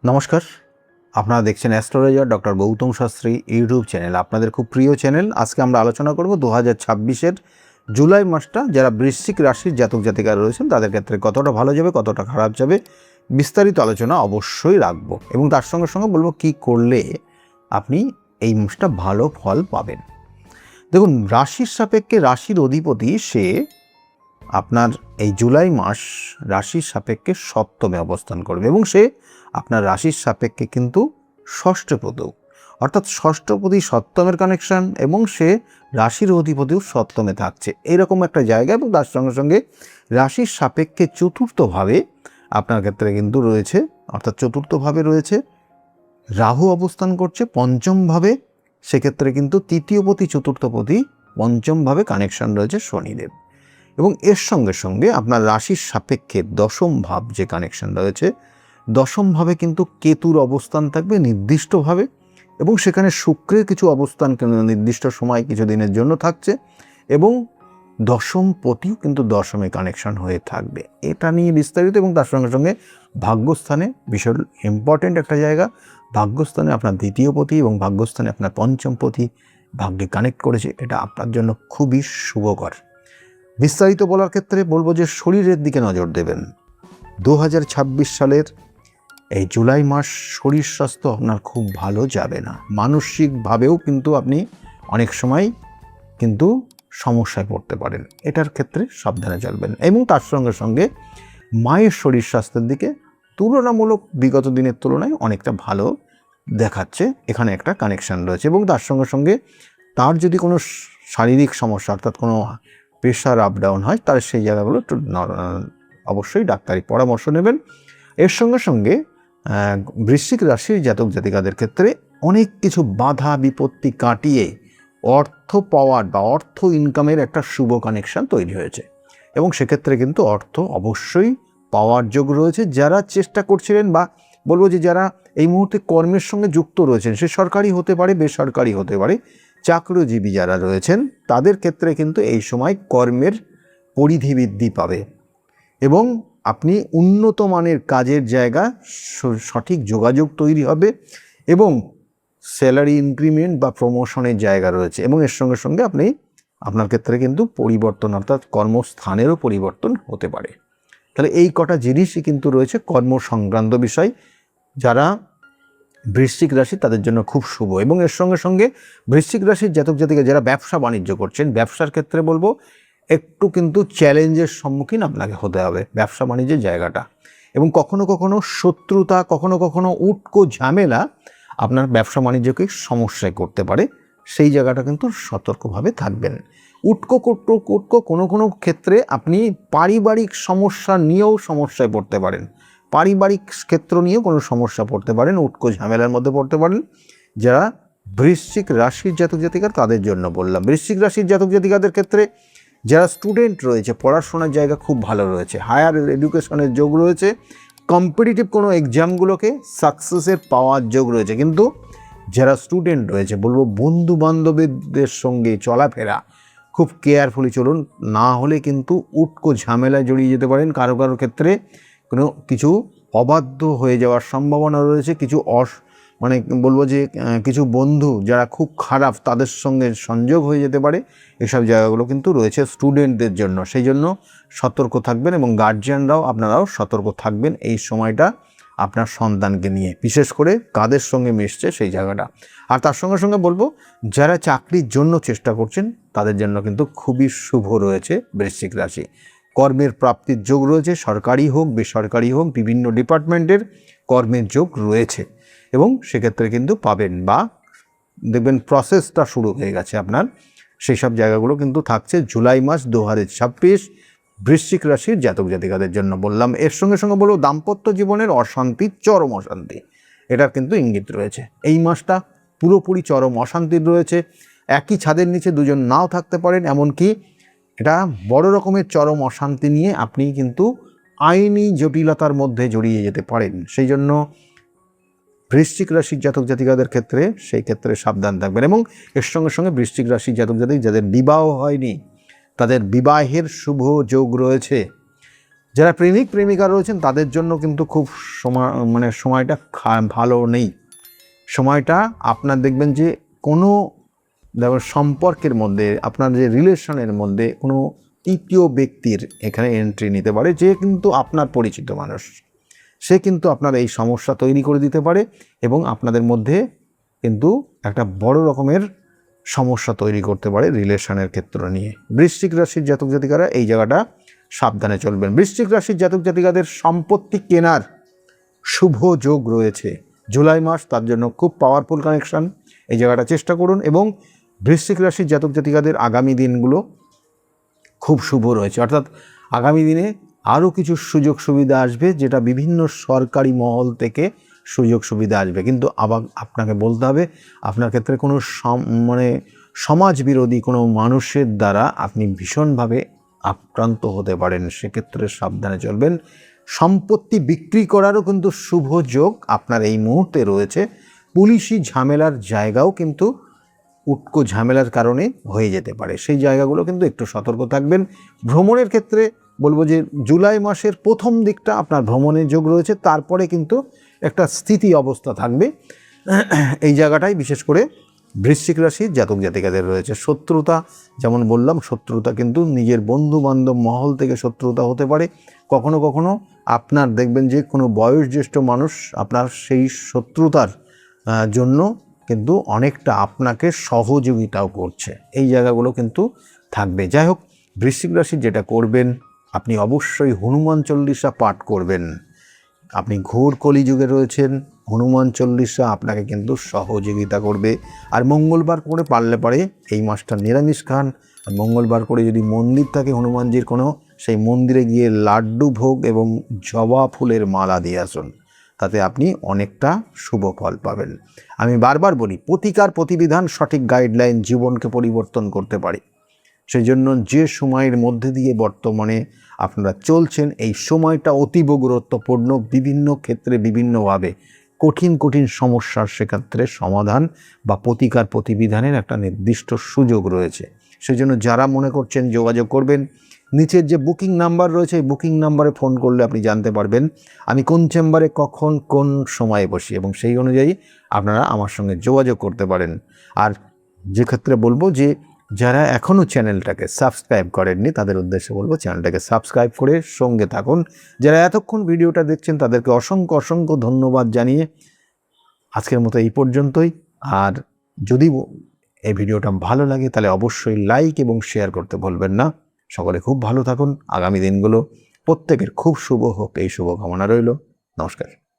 নমস্কার, আপনারা দেখছেন astrologer doctor Gautam Shastri YouTube channel. আপনাদের খুব প্রিয় চ্যানেল। আজকে আমরা আলোচনা করব 2026-এর জুলাই মাসটা যারা বৃশ্চিক রাশির জাতক জাতিকারা রয়েছেন তাদের ক্ষেত্রে কতটা ভালো যাবে, কতটা খারাপ যাবে, বিস্তারিত আলোচনা অবশ্যই রাখবো এবং তার সঙ্গে সঙ্গে বলবো কী করলে আপনি এই মাসটা ভালো ফল পাবেন। দেখুন, রাশির সাপেক্ষে রাশির অধিপতি সে আপনার এই জুলাই মাস রাশির সাপেক্ষে সপ্তমে অবস্থান করবে এবং সে আপনার রাশির সাপেক্ষে কিন্তু ষষ্ঠপদও, অর্থাৎ ষষ্ঠপদী সপ্তমের কানেকশন এবং সে রাশির অধিপতিও সপ্তমে থাকছে এইরকম একটা জায়গা। এবং তার সঙ্গে সঙ্গে রাশির সাপেক্ষে চতুর্থভাবে আপনার ক্ষেত্রে কিন্তু রয়েছে, অর্থাৎ চতুর্থভাবে রয়েছে রাহু অবস্থান করছে পঞ্চমভাবে। সেক্ষেত্রে কিন্তু তৃতীয়পতি চতুর্থপতি পঞ্চমভাবে কানেকশন রয়েছে শনিদেব এবং এর সঙ্গে সঙ্গে আপনার রাশির সাপেক্ষে দশম ভাব যে কানেকশন রয়েছে, দশম ভাবে কিন্তু কেতুর অবস্থান থাকবে নির্দিষ্টভাবে এবং সেখানে শুক্রের কিছু অবস্থান নির্দিষ্ট সময় কিছু দিনের জন্য থাকছে এবং দশম পতিও কিন্তু দশমে কানেকশন হয়ে থাকবে। এটা নিয়ে বিস্তারিত এবং তার সঙ্গে সঙ্গে ভাগ্যস্থানে ভীষণ ইম্পর্টেন্ট একটা জায়গা। ভাগ্যস্থানে আপনার দ্বিতীয় পতি এবং ভাগ্যস্থানে আপনার পঞ্চম পতি ভাগ্যে কানেক্ট করেছে, এটা আপনার জন্য খুবই শুভকর। বিস্তারিত বলার ক্ষেত্রে বলবো যে শরীরের দিকে নজর দেবেন। 2026 সালের এই জুলাই মাস শরীর স্বাস্থ্য আপনার খুব ভালো যাবে না, মানসিকভাবেও কিন্তু আপনি অনেক সময় কিন্তু সমস্যায় পড়তে পারেন, এটার ক্ষেত্রে সাবধানে চলবেন। এবং তার সঙ্গে সঙ্গে মায়ের শরীর স্বাস্থ্যের দিকে তুলনামূলক বিগত দিনের তুলনায় অনেকটা ভালো দেখাচ্ছে, এখানে একটা কানেকশান রয়েছে। এবং তার সঙ্গে সঙ্গে তার যদি কোনো শারীরিক সমস্যা অর্থাৎ কোনো প্রেশার আপ ডাউন হয় তাহলে সেই জায়গাগুলো একটু অবশ্যই ডাক্তারি পরামর্শ নেবেন। এর সঙ্গে সঙ্গে বৃশ্চিক রাশির জাতক জাতিকাদের ক্ষেত্রে অনেক কিছু বাধা বিপত্তি কাটিয়ে অর্থ পাওয়ার বা অর্থ ইনকামের একটা শুভ কানেকশান তৈরি হয়েছে এবং সেক্ষেত্রে কিন্তু অর্থ অবশ্যই পাওয়ার যোগ রয়েছে। যারা চেষ্টা করছিলেন বা বলবো যে যারা এই মুহূর্তে কর্মের সঙ্গে যুক্ত রয়েছেন, সে সরকারি হতে পারে বেসরকারি হতে পারে, চাকরিজীবী যারা রয়েছেন তাদের ক্ষেত্রে কিন্তু এই সময় কর্মের পরিধি বৃদ্ধি পাবে এবং আপনি উন্নত মানের কাজের জায়গা সঠিক যোগাযোগ তৈরি হবে এবং স্যালারি ইনক্রিমেন্ট বা প্রমোশনের জায়গা রয়েছে এবং এর সঙ্গে সঙ্গে আপনার ক্ষেত্রে কিন্তু পরিবর্তন অর্থাৎ কর্মস্থানেরও পরিবর্তন হতে পারে। তাহলে এই কটা জিনিসই কিন্তু রয়েছে কর্ম সংক্রান্ত বিষয়। যারা বৃশ্চিক রাশি তাদের জন্য খুব শুভ এবং এর সঙ্গে সঙ্গে বৃশ্চিক রাশির জাতক জাতিকা যারা ব্যবসা বাণিজ্য করছেন, ব্যবসার ক্ষেত্রে বলবো একটু কিন্তু চ্যালেঞ্জের সম্মুখীন আপনাকে হতে হবে ব্যবসা বাণিজ্যের জায়গাটা এবং কখনো কখনো শত্রুতা, কখনো কখনো উটকো ঝামেলা আপনার ব্যবসা বাণিজ্যকে সমস্যায় করতে পারে, সেই জায়গাটা কিন্তু সতর্কভাবে থাকবেন। উটকো কোনো কোনো ক্ষেত্রে আপনি পারিবারিক সমস্যা নিয়েও সমস্যায় পড়তে পারেন, পারিবারিক ক্ষেত্র নিয়েও কোনো সমস্যা পড়তে পারেন, উটকো ঝামেলার মধ্যে পড়তে পারেন। যারা বৃশ্চিক রাশির জাতক জাতিকা তাদের জন্য বললাম। বৃশ্চিক রাশির জাতক জাতিকাদের ক্ষেত্রে যারা স্টুডেন্ট রয়েছে পড়াশোনার জায়গা খুব ভালো রয়েছে, হায়ার এডুকেশনের যোগ রয়েছে, কম্পিটিটিভ কোনো এক্সামগুলোকে সাকসেসের পাওয়ার যোগ রয়েছে। কিন্তু যারা স্টুডেন্ট রয়েছে বলবো বন্ধু বান্ধবীদের সঙ্গে চলাফেরা খুব কেয়ারফুলি চলুন, না হলে কিন্তু উটকো ঝামেলায় জড়িয়ে যেতে পারেন। কারো কারো ক্ষেত্রে কোনো কিছু অবাধ্য হয়ে যাওয়ার সম্ভাবনা রয়েছে, কিছু বলবো যে কিছু বন্ধু যারা খুব খারাপ তাদের সঙ্গে সংযোগ হয়ে যেতে পারে, এসব জায়গাগুলো কিন্তু রয়েছে স্টুডেন্টদের জন্য। সেই জন্য সতর্ক থাকবেন এবং গার্জিয়ানরাও আপনারাও সতর্ক থাকবেন এই সময়টা আপনার সন্তানকে নিয়ে, বিশেষ করে কাদের সঙ্গে মিশছে সেই জায়গাটা। আর তার সঙ্গে সঙ্গে বলবো যারা চাকরির জন্য চেষ্টা করছেন তাদের জন্য কিন্তু খুবই শুভ রয়েছে বৃশ্চিক রাশি। কর্মের প্রাপ্তির যোগ রয়েছে, সরকারি হোক বেসরকারি হোক বিভিন্ন ডিপার্টমেন্টের কর্মের যোগ রয়েছে এবং সেক্ষেত্রে কিন্তু পাবেন বা দেখবেন প্রসেসটা শুরু হয়ে গেছে আপনার, সেই সব জায়গাগুলো কিন্তু থাকছে জুলাই মাস 2026 বৃশ্চিক রাশির জাতক জাতিকাদের জন্য বললাম। এর সঙ্গে সঙ্গে বলবো দাম্পত্য জীবনের অশান্তি, চরম অশান্তি, এটার কিন্তু ইঙ্গিত রয়েছে। এই মাসটা পুরোপুরি চরম অশান্তির রয়েছে, একই ছাদের নিচে দুজন নাও থাকতে পারেন, এমনকি এটা বড় রকমের চরম অশান্তি নিয়ে আপনি কিন্তু আইনি জটিলতার মধ্যে জড়িয়ে যেতে পারেন। সেই জন্য বৃশ্চিক রাশির জাতক জাতিকাদের ক্ষেত্রে সেই ক্ষেত্রে সাবধান থাকবেন। এবং এর সঙ্গে সঙ্গে বৃশ্চিক রাশির জাতক জাতিক যাদের বিবাহ হয়নি তাদের বিবাহের শুভ যোগ রয়েছে। যারা প্রেমিক প্রেমিকা রয়েছেন তাদের জন্য কিন্তু খুব সময়টা ভালো নেই। সময়টা আপনার দেখবেন যে কোনো সম্পর্কের মধ্যে, আপনার যে রিলেশনের মধ্যে কোনো তৃতীয় ব্যক্তির এখানে এন্ট্রি নিতে পারে, যে কিন্তু আপনার পরিচিত মানুষ, সে কিন্তু আপনার এই সমস্যা তৈরি করে দিতে পারে এবং আপনাদের মধ্যে কিন্তু একটা বড় রকমের সমস্যা তৈরি করতে পারে রিলেশনের ক্ষেত্র নিয়ে। বৃশ্চিক রাশির জাতক জাতিকারা এই জায়গাটা সাবধানে চলবেন। বৃশ্চিক রাশির জাতক জাতিকাদের সম্পত্তি কেনার শুভ যোগ রয়েছে জুলাই মাস, তার জন্য খুব পাওয়ারফুল কানেকশন। এই জায়গাটা চেষ্টা করুন এবং বৃশ্চিক রাশির জাতক জাতিকাদের আগামী দিনগুলো খুব শুভ রয়েছে, অর্থাৎ আগামী দিনে আরও কিছু সুযোগ সুবিধা আসবে, যেটা বিভিন্ন সরকারি মহল থেকে সুযোগ সুবিধা আসবে। কিন্তু আবার আপনাকে বলতে হবে, আপনার ক্ষেত্রে কোনো সমাজ বিরোধী কোনো মানুষের দ্বারা আপনি ভীষণভাবে আক্রান্ত হতে পারেন, সেক্ষেত্রে সাবধানে চলবেন। সম্পত্তি বিক্রি করারও কিন্তু শুভ যোগ আপনার এই মুহূর্তে রয়েছে। পুলিশি ঝামেলার জায়গাও কিন্তু উটকো ঝামেলার কারণে হয়ে যেতে পারে, সেই জায়গাগুলো কিন্তু একটু সতর্ক থাকবেন। ভ্রমণের ক্ষেত্রে বলবো যে জুলাই মাসের প্রথম দিকটা আপনার ভ্রমণের যোগ রয়েছে, তারপরে কিন্তু একটা স্থিতি অবস্থা থাকবে। এই জায়গাটাই বিশেষ করে বৃশ্চিক রাশির জাতক জাতিকাদের রয়েছে। শত্রুতা, যেমন বললাম, শত্রুতা কিন্তু নিজের বন্ধু বান্ধব মহল থেকে শত্রুতা হতে পারে। কখনো কখনো আপনার দেখবেন যে কোনো বয়োজ্যেষ্ঠ মানুষ আপনার সেই শত্রুতার জন্য কিন্তু অনেকটা আপনাকে সহযোগিতাও করছে, এই জায়গাগুলো কিন্তু থাকবে। যাই হোক, বৃশ্চিক রাশি যেটা করবেন, আপনি অবশ্যই হনুমান চল্লিশা পাঠ করবেন। আপনি ঘোর কলিযুগে রয়েছেন, হনুমান চল্লিশা আপনাকে কিন্তু সহযোগিতা করবে। আর মঙ্গলবার করে পারলে পারে এই মাসটা নিরামিষ খান। আর মঙ্গলবার করে যদি মন্দির থাকে হনুমানজির কোনো, সেই মন্দিরে গিয়ে লাড্ডু ভোগ এবং জবা ফুলের মালা দিয়ে আসুন, তাতে আপনি অনেকটা শুভ ফল পাবেন। আমি বারবার বলি, প্রতিকার প্রতিবিধান সঠিক গাইডলাইন জীবনকে পরিবর্তন করতে পারে। সেই জন্য যে সময়ের মধ্যে দিয়ে বর্তমানে আপনারা চলছেন, এই সময়টা অতীব গুরুত্বপূর্ণ। বিভিন্ন ক্ষেত্রে বিভিন্নভাবে কঠিন কঠিন সমস্যার সেক্ষেত্রে সমাধান বা প্রতিকার প্রতিবিধানের একটা নির্দিষ্ট সুযোগ রয়েছে। সেই জন্য যারা মনে করছেন যোগাযোগ করবেন, নিচের যে বুকিং নাম্বার রয়েছে, এই বুকিং নাম্বারে ফোন করলে আপনি জানতে পারবেন আমি কোন চেম্বারে কখন কোন সময়ে বসি, এবং সেই অনুযায়ী আপনারা আমার সঙ্গে যোগাযোগ করতে পারেন। আর যে ক্ষেত্রে বলবো যে যারা এখনও চ্যানেলটাকে সাবস্ক্রাইব করেননি, তাদের উদ্দেশ্যে বলবো চ্যানেলটাকে সাবস্ক্রাইব করে সঙ্গে থাকুন। যারা এতক্ষণ ভিডিওটা দেখছেন তাদেরকে অসংখ্য অসংখ্য ধন্যবাদ জানিয়ে আজকের মতো এই পর্যন্তই। আর যদি এই ভিডিওটা ভালো লাগে তাহলে অবশ্যই লাইক এবং শেয়ার করতে ভুলবেন না। সকলে খুব ভালো থাকুন, আগামী দিনগুলো প্রত্যেকের খুব শুভ হোক, এই শুভকামনা রইল। নমস্কার।